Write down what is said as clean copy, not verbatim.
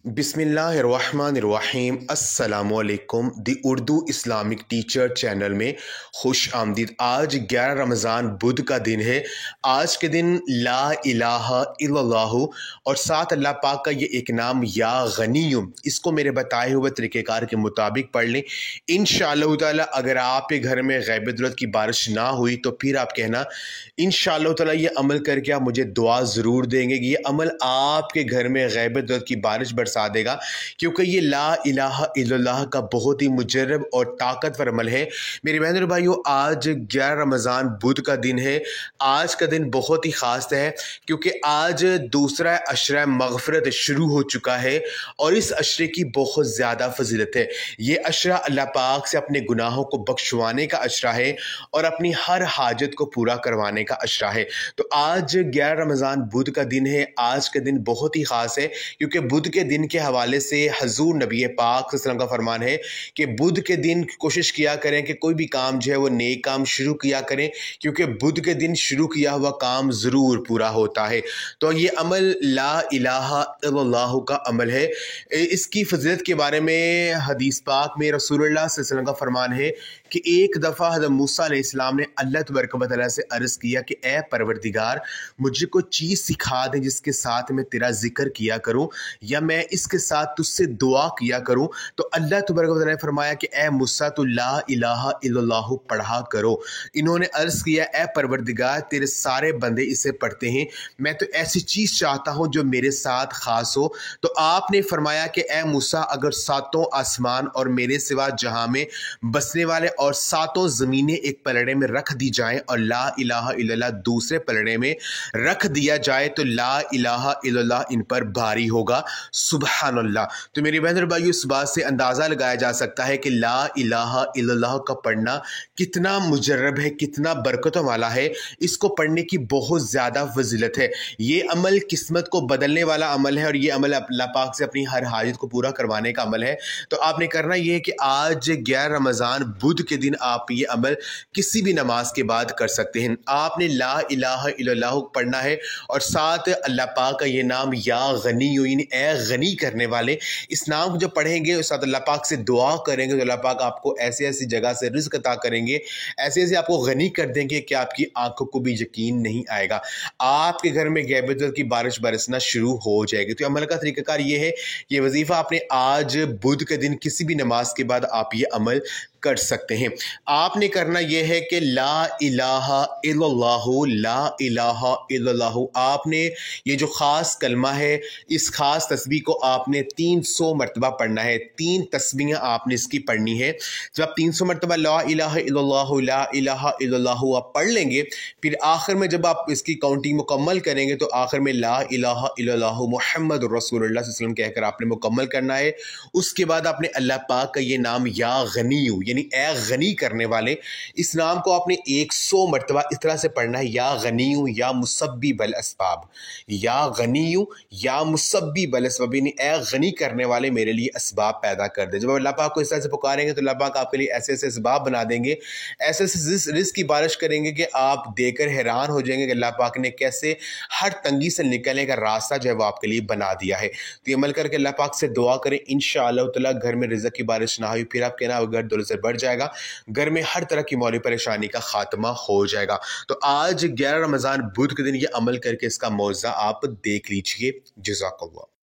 बिस्मिल्लाहिर्रहमानिर्रहीम अस्सलामुअलैकुम दी Urdu Islamic teacher channel में खुश आमदीद। आज 11 रमज़ान बुध का दिन है। आज के दिन ला इलाहा इल्लल्लाहु और साथ अल्लाह पाक का ये एक नाम या गनीयु, इसको मेरे बताए हुए तरीक़ेकार के मुताबिक पढ़ लें। इंशाअल्लाह ताला अगर आपके घर में गैब दौलत की बारिश ना हुई तो फिर आप कहना इंशाअल्लाह ताला ये अमल करके आप मुझे दुआ ज़रूर देंगे कि ये अमल आपके घर में गैब दौलत की बारिश बरसा देगा, क्योंकि ये ला इलाहा इल्लल्लाह का बहुत ही मुजर्रब और ताकतवर अमल है। मेरे बहन और भाइयों, आज 11 रमज़ान बुध का दिन है। आज का दिन बहुत ही ख़ास है क्योंकि आज दूसरा अशरा मग़फ़िरत शुरू हो चुका है और इस अशरे की बहुत ज़्यादा फजीलत है। ये अशरा अल्लाह पाक से अपने गुनाहों को बख्शवाने का अशरा है और अपनी हर हाजत को पूरा करवाने का अशरा है। तो आज 11 रमज़ान बुध का दिन है। आज का दिन बहुत ही ख़ास है क्योंकि बुध के दिन के हवाले से हजूर नबी पाक सल्लल्लाहु अलैहि वसल्लम का फरमान है कि बुध के दिन कोशिश किया करें कि कोई भी काम जो है वो नेक काम शुरू किया करें, क्योंकि बुध के दिन शुरू किया हुआ काम ज़रूर पूरा होता है। तो ये अमल ला इलाहा इल्लल्लाहु का अमल है। इसकी फजीलत के बारे में हदीस पाक में रसूलुल्लाह सल्लल्लाहु अलैहि वसल्लम का फरमान है कि एक दफ़ा हज़रत मूसा अलैहिस्सलाम ने अल्लाह तबारक व तआला से अर्ज़ किया कि ए परवरदिगार, मुझे कोई चीज़ सिखा दे जिसके साथ मैं तेरा जिक्र किया करूं या मैं इसके साथ तुझसे दुआ किया करूं। तो अल्लाह तबारक व तआला ने फरमाया कि ए मूसा तू ला इलाहा इल्लल्लाहु पढ़ा करो। इन्होंने अर्ज़ किया ए परवरदिगार, तेरे सारे बंदे इसे पढ़ते हैं, मैं तो ऐसी चीज़ चाहता हूँ जो मेरे साथ ख़ास हो। तो आपने फरमाया कि ए मूसा, अगर सातों आसमान और मेरे सिवा जहाँ में बसने वाले और सातों ज़मीनें एक पलड़े में रख दी जाएं और ला इलाहा इल्लल्लाह दूसरे पलड़े में रख दिया जाए तो ला इलाहा इल्लल्लाह इन पर भारी होगा। सुबहान अल्लाह। तो मेरी बहन और भाइयों, इस बात से अंदाज़ा लगाया जा सकता है कि ला इलाहा इल्लल्लाह का पढ़ना कितना मुजर्रब है, कितना बरकतों वाला है। इसको पढ़ने की बहुत ज़्यादा फजीलत है। ये अमल किस्मत को बदलने वाला अमल है और ये अमल अल्लाह पाक से अपनी हर हाजत को पूरा करवाने का अमल है। तो आपने करना ये है कि आज 11 रमज़ान बुध के दिन आप ये अमल किसी भी नमाज के बाद कर सकते हैं। आपने ला इलाहा इल्लल्लाह पढ़ना है और साथ अल्लाह पाक का ये नाम या गनी, यानी ए गनी करने वाले, इस नाम को जब पढ़ेंगे और साथ अल्लाह पाक से दुआ करेंगे तो अल्लाह पाक आपको ऐसी ऐसी जगह से रिज़्क अता करेंगे, ऐसे ऐसे आपको गनी कर देंगे कि आपकी आंखों को भी यकीन नहीं आएगा। आपके घर में गैब दौलत की बारिश बरसना शुरू हो जाएगी। तो अमल का तरीक़ाकार ये है, ये वजीफ़ा आपने आज बुध के दिन किसी भी नमाज के बाद आप ये अमल कर सकते हैं। आपने करना यह है कि ला इलाहा इल्लल्लाहु, ला इलाहा इल्लल्लाहु, आपने ये जो ख़ास कलमा है, इस ख़ास तस्बीह को आपने 300 मरतबा पढ़ना है। 3 तस्बीहें आपने इसकी पढ़नी है। जब आप 300 मरतबा ला इलाहा इल्लल्लाहु, ला इलाहा इल्लल्लाहु आप पढ़ लेंगे, फिर आखिर में जब आप इसकी काउंटिंग मुकम्मल करेंगे तो आखिर में ला इलाहा इल्लल्लाहु मुहम्मद रसूलुल्लाह सल्लल्लाहु अलैहि वसल्लम कहकर आपने मुकम्मल करना है। उसके बाद आपने अल्लाह पाक का ये नाम या गनीयु, यानी ए गनी करने वाले, इस नाम को आपने 100 मरतबा इस तरह से पढ़ना है, या गनीयु या मुसब्बिबल अस्बाब, या गनीयु या मुसब्बिबल अस्बाब, यानी ए गनी करने वाले मेरे लिए असबाब पैदा कर दे। जब अल्लाह पाक को इस तरह से पुकारेंगे तो अल्लाह पाक आपके लिए ऐसे ऐसे असबाब बना देंगे, ऐसे ऐसे रिज़्क की बारिश करेंगे कि आप देखकर हैरान हो जाएंगे कि अल्लाह पाक ने कैसे हर तंगी से निकलने का रास्ता जो है वो आपके लिए बना दिया है। तो ये अमल करके अल्लाह पाक से दुआ करें, इंशाअल्लाह ताला घर में रिज़्क की बारिश ना हुई फिर आप कहना घर दौलत से बढ़ जाएगा, घर में हर तरह की मौली परेशानी का खात्मा हो जाएगा। तो आज 11 रमज़ान बुध के दिन ये अमल करके इसका मौज़ा आप देख लीजिए। जज़ाकल्लाह।